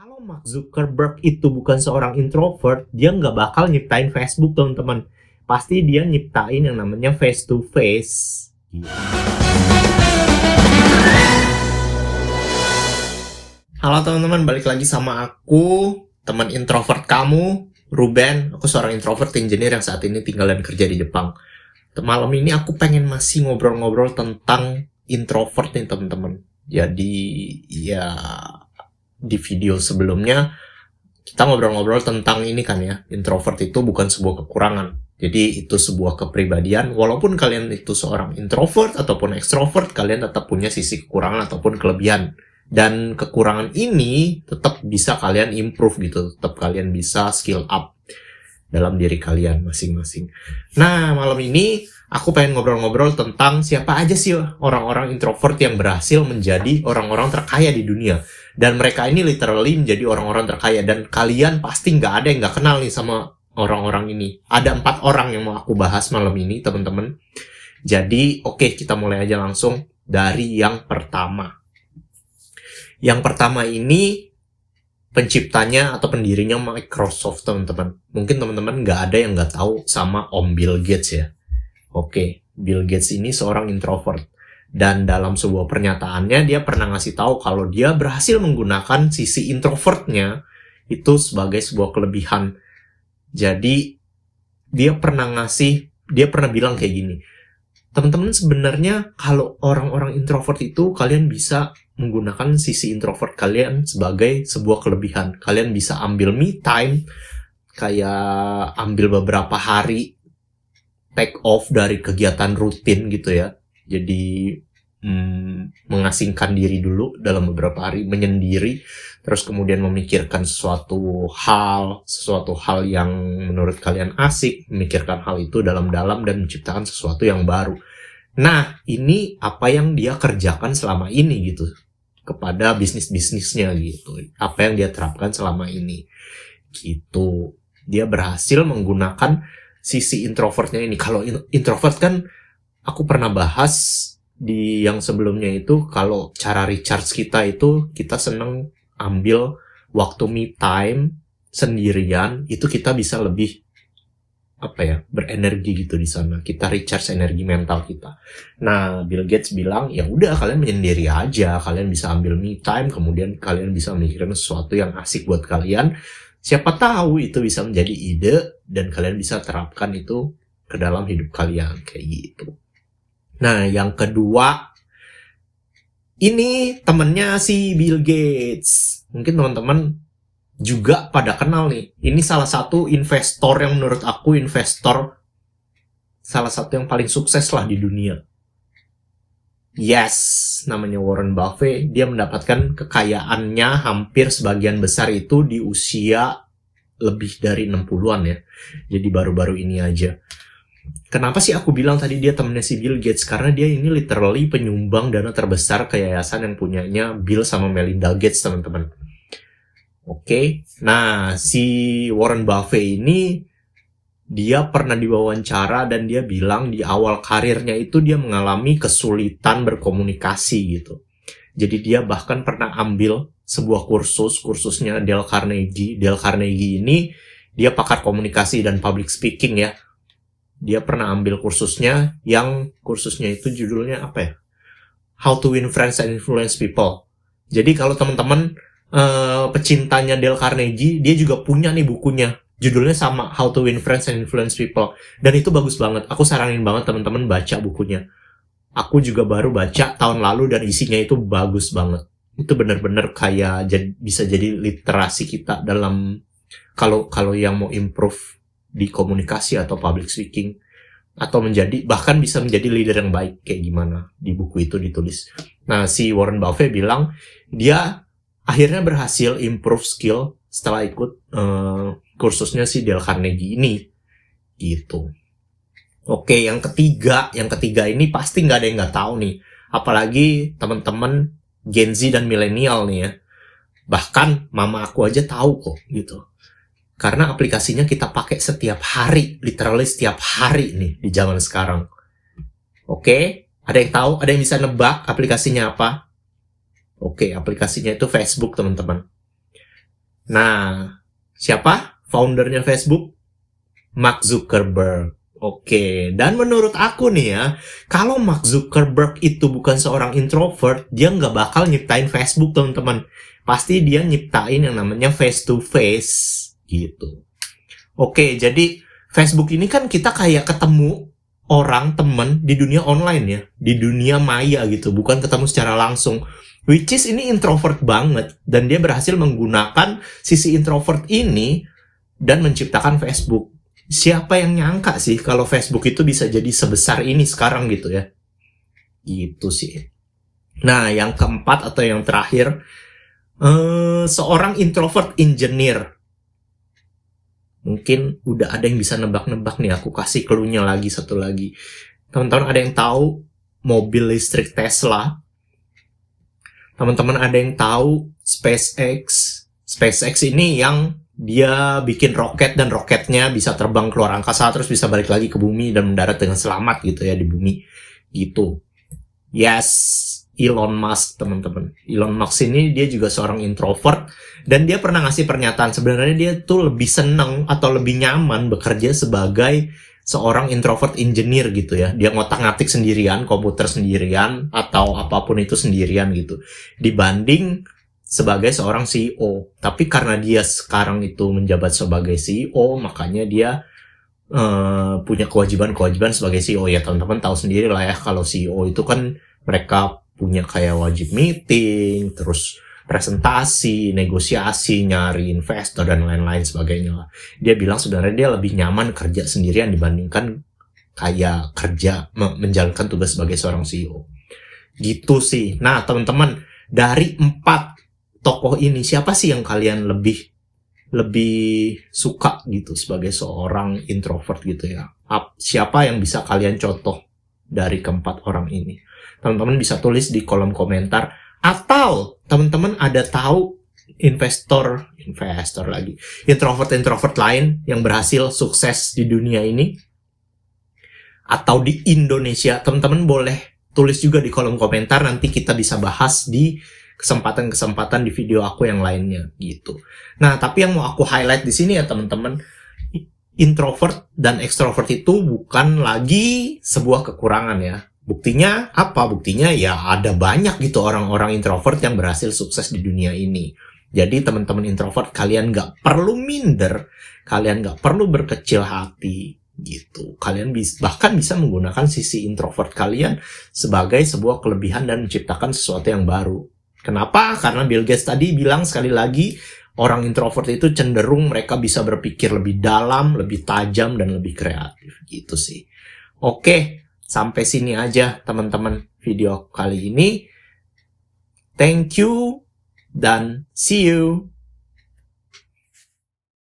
Kalau Mark Zuckerberg itu bukan seorang introvert, dia nggak bakal nyiptain Facebook, teman-teman. Pasti dia nyiptain yang namanya face to face. Halo teman-teman, balik lagi sama aku, teman introvert kamu, Ruben. Aku seorang introvert engineer yang saat ini tinggal dan kerja di Jepang. Malam ini aku pengen masih ngobrol-ngobrol tentang introvert nih teman-teman. Jadi ya di video sebelumnya kita ngobrol-ngobrol tentang ini kan ya, introvert itu bukan sebuah kekurangan. Jadi itu sebuah kepribadian, walaupun kalian itu seorang introvert ataupun extrovert, kalian tetap punya sisi kekurangan ataupun kelebihan. Dan kekurangan ini tetap bisa kalian improve gitu, tetap kalian bisa skill up dalam diri kalian masing-masing. Nah, malam ini aku pengen ngobrol-ngobrol tentang siapa aja sih orang-orang introvert yang berhasil menjadi orang-orang terkaya di dunia. Dan mereka ini literally menjadi orang-orang terkaya. Dan kalian pasti nggak ada yang nggak kenal nih sama orang-orang ini. Ada 4 orang yang mau aku bahas malam ini, teman-teman. Jadi, oke, kita mulai aja langsung dari yang pertama. Yang pertama ini penciptanya atau pendirinya Microsoft, teman-teman. Mungkin teman-teman nggak ada yang nggak tahu sama Om Bill Gates ya. Oke, Bill Gates ini seorang introvert. Dan dalam sebuah pernyataannya, dia pernah ngasih tahu kalau dia berhasil menggunakan sisi introvertnya itu sebagai sebuah kelebihan. Jadi, dia pernah bilang kayak gini, teman-teman sebenarnya kalau orang-orang introvert itu, kalian bisa menggunakan sisi introvert kalian sebagai sebuah kelebihan. Kalian bisa ambil me time, kayak ambil beberapa hari take off dari kegiatan rutin gitu ya. Jadi mengasingkan diri dulu dalam beberapa hari, menyendiri, terus kemudian memikirkan sesuatu hal yang menurut kalian asik, memikirkan hal itu dalam-dalam dan menciptakan sesuatu yang baru. Nah, ini apa yang dia kerjakan selama ini gitu, kepada bisnisnya gitu. Apa yang dia terapkan selama ini gitu. Dia berhasil menggunakan sisi introvertnya ini. Kalau introvert kan aku pernah bahas di yang sebelumnya itu, kalau cara recharge kita itu kita seneng ambil waktu me time sendirian, itu kita bisa lebih berenergi gitu di sana. Kita recharge energi mental kita. Nah, Bill Gates bilang, ya udah kalian menyendiri aja, kalian bisa ambil me time, kemudian kalian bisa memikirkan sesuatu yang asik buat kalian. Siapa tahu itu bisa menjadi ide dan kalian bisa terapkan itu ke dalam hidup kalian kayak gitu. Nah, yang kedua, ini temennya si Bill Gates. Mungkin teman-teman juga pada kenal nih. Ini salah satu investor yang menurut aku salah satu yang paling sukses lah di dunia. Yes, namanya Warren Buffett. Dia mendapatkan kekayaannya hampir sebagian besar itu di usia lebih dari 60-an ya. Jadi baru-baru ini aja. Kenapa sih aku bilang tadi dia temennya si Bill Gates? Karena dia ini literally penyumbang dana terbesar ke yayasan yang punyanya Bill sama Melinda Gates, teman-teman. Oke, nah si Warren Buffett ini dia pernah diwawancara dan dia bilang di awal karirnya itu dia mengalami kesulitan berkomunikasi gitu. Jadi dia bahkan pernah ambil sebuah kursusnya Dale Carnegie. Dale Carnegie ini dia pakar komunikasi dan public speaking ya. Dia pernah ambil kursusnya itu judulnya apa ya? How to Win Friends and Influence People. Jadi kalau teman-teman pecintanya Dale Carnegie, dia juga punya nih bukunya. Judulnya sama, How to Win Friends and Influence People. Dan itu bagus banget. Aku saranin banget teman-teman baca bukunya. Aku juga baru baca tahun lalu dan isinya itu bagus banget. Itu benar-benar kayak bisa jadi literasi kita dalam kalau yang mau improve di komunikasi atau public speaking, atau bahkan bisa menjadi leader yang baik kayak gimana, di buku itu ditulis. Nah, si Warren Buffett bilang dia akhirnya berhasil improve skill setelah ikut kursusnya si Dale Carnegie ini gitu. Oke, yang ketiga ini pasti nggak ada yang nggak tahu nih, apalagi teman-teman Gen Z dan milenial nih ya. Bahkan mama aku aja tahu kok gitu. Karena aplikasinya kita pakai setiap hari, literally setiap hari nih di zaman sekarang. Oke, ada yang tahu? Ada yang bisa nebak aplikasinya apa? Oke, aplikasinya itu Facebook, teman-teman. Nah, siapa foundernya Facebook? Mark Zuckerberg. Oke, dan menurut aku nih ya, kalau Mark Zuckerberg itu bukan seorang introvert, dia nggak bakal nyiptain Facebook, teman-teman. Pasti dia nyiptain yang namanya face to face, gitu. Oke, jadi Facebook ini kan kita kayak ketemu orang, temen di dunia online ya, di dunia maya gitu, bukan ketemu secara langsung. Which is ini introvert banget, dan dia berhasil menggunakan sisi introvert ini dan menciptakan Facebook. Siapa yang nyangka sih kalau Facebook itu bisa jadi sebesar ini sekarang gitu ya? Gitu sih. Nah, yang keempat atau yang terakhir, seorang introvert engineer. Mungkin udah ada yang bisa nebak-nebak nih, aku kasih clue-nya lagi, satu lagi. Teman-teman ada yang tahu mobil listrik Tesla? Teman-teman ada yang tahu SpaceX? SpaceX ini yang dia bikin roket dan roketnya bisa terbang keluar angkasa terus bisa balik lagi ke bumi dan mendarat dengan selamat gitu ya di bumi gitu. Yes, Elon Musk, teman-teman. Elon Musk ini dia juga seorang introvert dan dia pernah ngasih pernyataan sebenarnya dia tuh lebih seneng atau lebih nyaman bekerja sebagai seorang introvert engineer gitu ya. Dia ngotak-ngatik sendirian, komputer sendirian atau apapun itu sendirian gitu. Dibanding sebagai seorang CEO. Tapi karena dia sekarang itu menjabat sebagai CEO, makanya dia punya kewajiban-kewajiban sebagai CEO. Ya teman-teman tahu sendiri lah ya, kalau CEO itu kan mereka punya kayak wajib meeting, terus presentasi, negosiasi, nyari investor, dan lain-lain sebagainya lah. Dia bilang sebenarnya dia lebih nyaman kerja sendirian dibandingkan kayak kerja, menjalankan tugas sebagai seorang CEO. Gitu sih. Nah teman-teman, dari 4 tokoh ini siapa sih yang kalian lebih suka gitu sebagai seorang introvert gitu ya? Siapa yang bisa kalian contoh dari keempat orang ini? Teman-teman bisa tulis di kolom komentar, atau teman-teman ada tahu investor lagi, introvert lain yang berhasil sukses di dunia ini atau di Indonesia? Teman-teman boleh tulis juga di kolom komentar, nanti kita bisa bahas di kesempatan-kesempatan di video aku yang lainnya gitu. Nah, tapi yang mau aku highlight di sini ya teman-teman, introvert dan extrovert itu bukan lagi sebuah kekurangan ya. Buktinya apa? Buktinya ya ada banyak gitu orang-orang introvert yang berhasil sukses di dunia ini. Jadi teman-teman introvert, kalian nggak perlu minder, kalian nggak perlu berkecil hati gitu. Kalian bahkan bisa menggunakan sisi introvert kalian sebagai sebuah kelebihan dan menciptakan sesuatu yang baru. Kenapa? Karena Bill Gates tadi bilang sekali lagi, orang introvert itu cenderung mereka bisa berpikir lebih dalam, lebih tajam, dan lebih kreatif. Gitu sih. Oke, sampai sini aja teman-teman video kali ini. Thank you, dan see you.